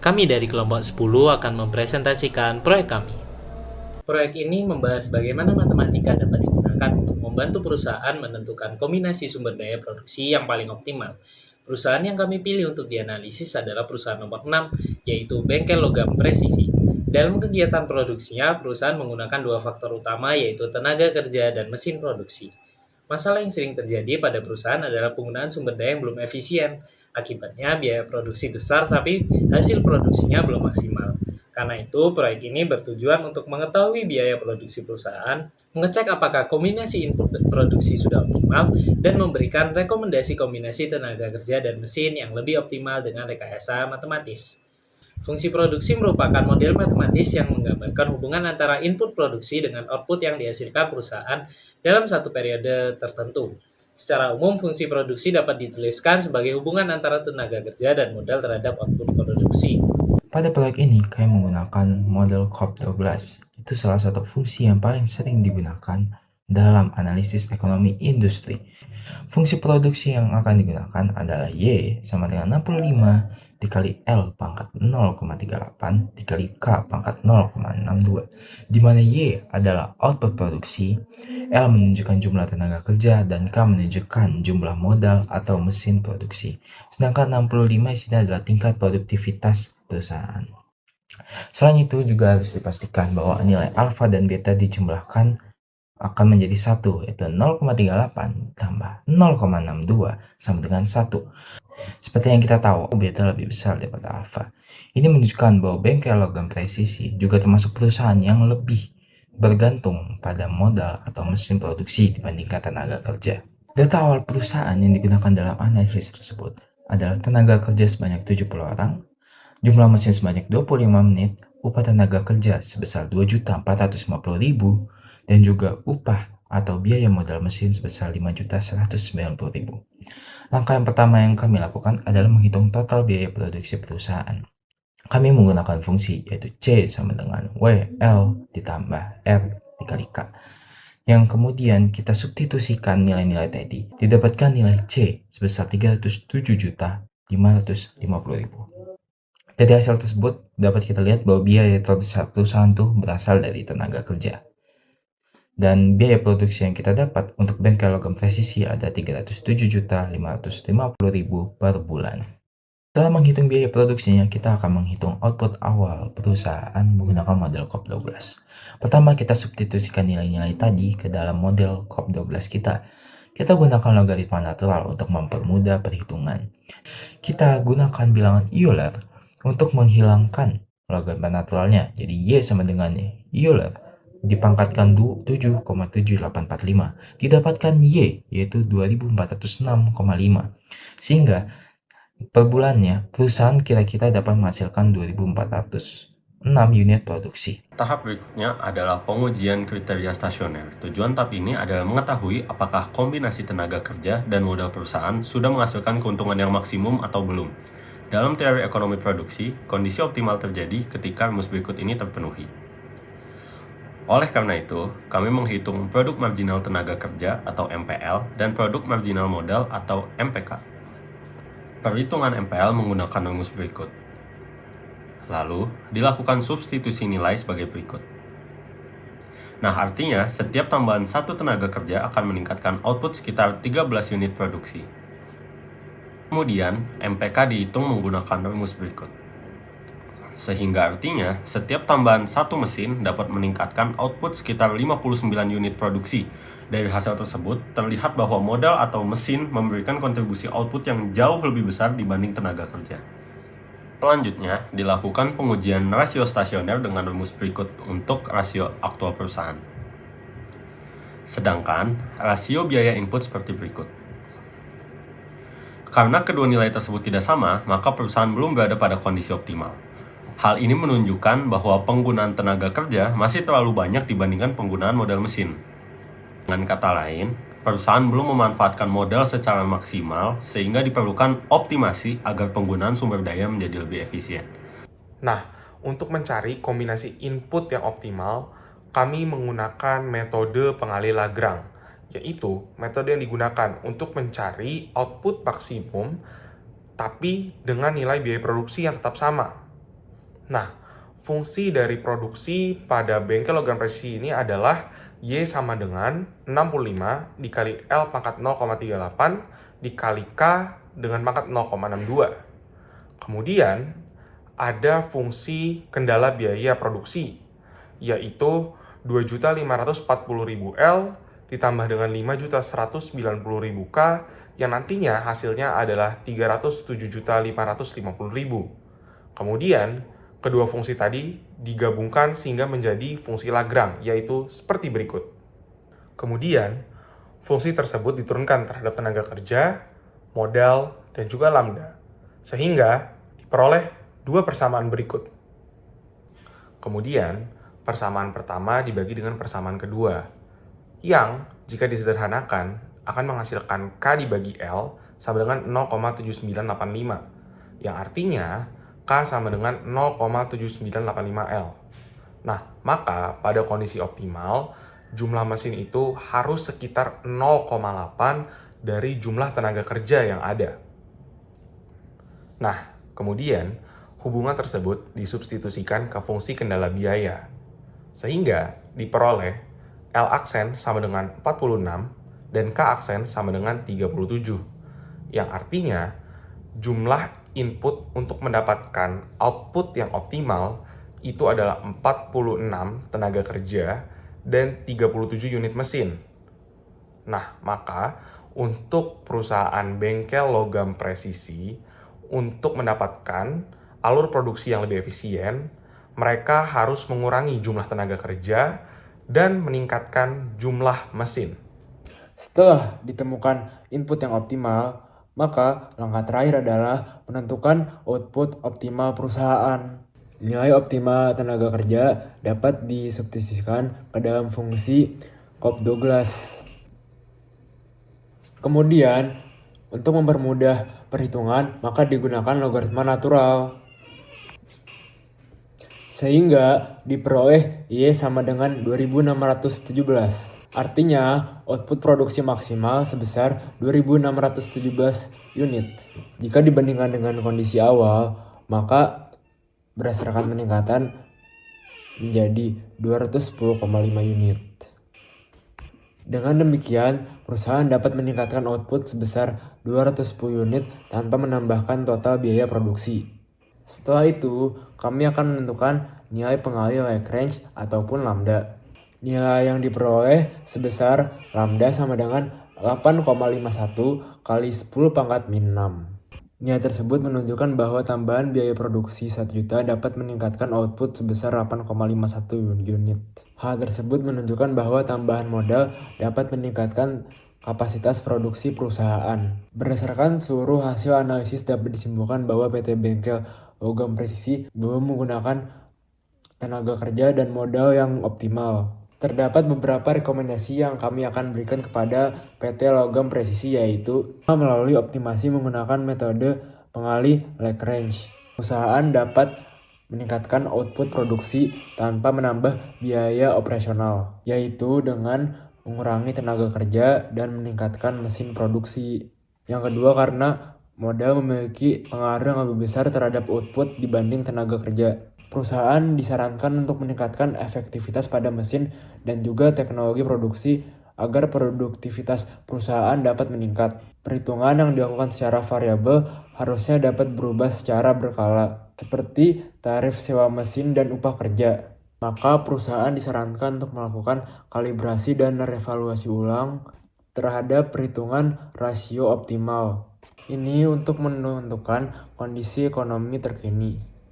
Kami dari kelompok 10 akan mempresentasikan proyek kami. Proyek ini membahas bagaimana matematika dapat digunakan untuk membantu perusahaan menentukan kombinasi sumber daya produksi yang paling optimal. Perusahaan yang kami pilih untuk dianalisis adalah perusahaan nomor 6, yaitu Bengkel Logam Presisi. Dalam kegiatan produksinya, perusahaan menggunakan dua faktor utama, yaitu tenaga kerja dan mesin produksi. Masalah yang sering terjadi pada perusahaan adalah penggunaan sumber daya yang belum efisien. Akibatnya, biaya produksi besar tapi hasil produksinya belum maksimal. Karena itu, proyek ini bertujuan untuk mengetahui biaya produksi perusahaan, mengecek apakah kombinasi input dan produksi sudah optimal, dan memberikan rekomendasi kombinasi tenaga kerja dan mesin yang lebih optimal dengan rekayasa matematis. Fungsi produksi merupakan model matematis yang menggambarkan hubungan antara input produksi dengan output yang dihasilkan perusahaan dalam satu periode tertentu. Secara umum, fungsi produksi dapat dituliskan sebagai hubungan antara tenaga kerja dan modal terhadap output produksi. Pada proyek ini, kami menggunakan model COP12. Itu salah satu fungsi yang paling sering digunakan dalam analisis ekonomi industri. Fungsi produksi yang akan digunakan adalah Y sama dengan 65 dikali L pangkat 0,38 dikali K pangkat 0,62, di mana Y adalah output produksi, L menunjukkan jumlah tenaga kerja, dan K menunjukkan jumlah modal atau mesin produksi. Sedangkan 65 isinya adalah tingkat produktivitas perusahaan. Selain itu juga harus dipastikan bahwa nilai alfa dan beta dijumlahkan akan menjadi 1, yaitu 0,38 tambah 0,62 sama dengan 1. Seperti yang kita tahu, beta lebih besar daripada alfa. Ini menunjukkan bahwa Bengkel Logam Presisi juga termasuk perusahaan yang lebih bergantung pada modal atau mesin produksi dibandingkan tenaga kerja. Data awal perusahaan yang digunakan dalam analisis tersebut adalah tenaga kerja sebanyak 70 orang, jumlah mesin sebanyak 25 menit, upah tenaga kerja sebesar 2.450.000, dan juga upah atau biaya modal mesin sebesar 5.190.000. Langkah yang pertama yang kami lakukan adalah menghitung total biaya produksi perusahaan. Kami menggunakan fungsi yaitu C sama dengan WL ditambah R dikali K. Yang kemudian kita substitusikan nilai-nilai tadi, didapatkan nilai C sebesar 307.550.000. Dari hasil tersebut, dapat kita lihat bahwa biaya terbesar perusahaan itu berasal dari tenaga kerja. Dan biaya produksi yang kita dapat untuk Bengkel Logam Presisi ada 307.550.000 per bulan. Setelah menghitung biaya produksinya, kita akan menghitung output awal perusahaan menggunakan model COP12. Pertama, kita substitusikan nilai-nilai tadi ke dalam model COP12 kita. Kita gunakan logaritma natural untuk mempermudah perhitungan. Kita gunakan bilangan Euler untuk menghilangkan logaritma naturalnya. Jadi Y sama dengan Euler dipangkatkan 7,7845, didapatkan Y yaitu 2406,5. Sehingga per bulannya perusahaan kira-kira dapat menghasilkan 2406 unit produksi. Tahap berikutnya adalah pengujian kriteria stasioner. Tujuan tahap ini adalah mengetahui apakah kombinasi tenaga kerja dan modal perusahaan sudah menghasilkan keuntungan yang maksimum atau belum. Dalam teori ekonomi produksi, kondisi optimal terjadi ketika rumus berikut ini terpenuhi. Oleh karena itu, kami menghitung produk marginal tenaga kerja atau MPL dan produk marginal modal atau MPK. Perhitungan MPL menggunakan rumus berikut. Lalu, dilakukan substitusi nilai sebagai berikut. Nah, artinya setiap tambahan satu tenaga kerja akan meningkatkan output sekitar 13 unit produksi. Kemudian, MPK dihitung menggunakan rumus berikut. Sehingga artinya, setiap tambahan satu mesin dapat meningkatkan output sekitar 59 unit produksi. Dari hasil tersebut, terlihat bahwa modal atau mesin memberikan kontribusi output yang jauh lebih besar dibanding tenaga kerja. Selanjutnya, dilakukan pengujian rasio stasioner dengan rumus berikut untuk rasio aktual perusahaan. Sedangkan, rasio biaya input seperti berikut. Karena kedua nilai tersebut tidak sama, maka perusahaan belum berada pada kondisi optimal. Hal ini menunjukkan bahwa penggunaan tenaga kerja masih terlalu banyak dibandingkan penggunaan modal mesin. Dengan kata lain, perusahaan belum memanfaatkan modal secara maksimal sehingga diperlukan optimasi agar penggunaan sumber daya menjadi lebih efisien. Nah, untuk mencari kombinasi input yang optimal, kami menggunakan metode pengalih Lagrange, yaitu metode yang digunakan untuk mencari output maksimum tapi dengan nilai biaya produksi yang tetap sama. Nah, fungsi dari produksi pada bengkel logam presisi ini adalah Y sama dengan 65 dikali L pangkat 0,38 dikali K dengan pangkat 0,62. Kemudian, ada fungsi kendala biaya produksi, yaitu 2.540.000 L ditambah dengan 5.190.000 K yang nantinya hasilnya adalah 307.550.000. Kemudian, kedua fungsi tadi digabungkan sehingga menjadi fungsi Lagrange, yaitu seperti berikut. Kemudian, fungsi tersebut diturunkan terhadap tenaga kerja, modal, dan juga lambda, sehingga diperoleh dua persamaan berikut. Kemudian, persamaan pertama dibagi dengan persamaan kedua, yang jika disederhanakan akan menghasilkan K dibagi L sama dengan 0,7985, yang artinya K sama dengan 0,7985L. Nah, maka pada kondisi optimal, jumlah mesin itu harus sekitar 0,8 dari jumlah tenaga kerja yang ada. Nah, kemudian hubungan tersebut disubstitusikan ke fungsi kendala biaya, sehingga diperoleh L aksen sama dengan 46 dan K aksen sama dengan 37, yang artinya jumlah input untuk mendapatkan output yang optimal itu adalah 46 tenaga kerja dan 37 unit mesin. Nah, maka untuk perusahaan bengkel logam presisi, untuk mendapatkan alur produksi yang lebih efisien, mereka harus mengurangi jumlah tenaga kerja dan meningkatkan jumlah mesin. Setelah ditemukan input yang optimal, maka langkah terakhir adalah menentukan output optimal perusahaan. Nilai optimal tenaga kerja dapat disubstitusikan ke dalam fungsi Cobb-Douglas. Kemudian, untuk mempermudah perhitungan, maka digunakan logaritma natural, sehingga diperoleh Y sama dengan 2617. Artinya, output produksi maksimal sebesar 2617 unit. Jika dibandingkan dengan kondisi awal, maka berdasarkan peningkatan menjadi 210,5 unit. Dengan demikian, perusahaan dapat meningkatkan output sebesar 210 unit tanpa menambahkan total biaya produksi. Setelah itu, kami akan menentukan nilai pengalih Lagrange ataupun lambda. Nilai yang diperoleh sebesar lambda sama dengan 8,51 kali 10 pangkat min 6. Nilai tersebut menunjukkan bahwa tambahan biaya produksi 1 juta dapat meningkatkan output sebesar 8,51 unit. Hal tersebut menunjukkan bahwa tambahan modal dapat meningkatkan kapasitas produksi perusahaan. Berdasarkan seluruh hasil analisis dapat disimpulkan bahwa PT Bengkel Logam Presisi belum menggunakan tenaga kerja dan modal yang optimal. Terdapat beberapa rekomendasi yang kami akan berikan kepada PT Logam Presisi, yaitu melalui optimasi menggunakan metode pengalih Lagrange. Perusahaan dapat meningkatkan output produksi tanpa menambah biaya operasional, yaitu dengan mengurangi tenaga kerja dan meningkatkan mesin produksi. Yang kedua, karena modal memiliki pengaruh yang lebih besar terhadap output dibanding tenaga kerja. Perusahaan disarankan untuk meningkatkan efektivitas pada mesin dan juga teknologi produksi agar produktivitas perusahaan dapat meningkat. Perhitungan yang dilakukan secara variabel harusnya dapat berubah secara berkala, seperti tarif sewa mesin dan upah kerja. Maka perusahaan disarankan untuk melakukan kalibrasi dan revaluasi ulang terhadap perhitungan rasio optimal. Ini untuk menentukan kondisi ekonomi terkini.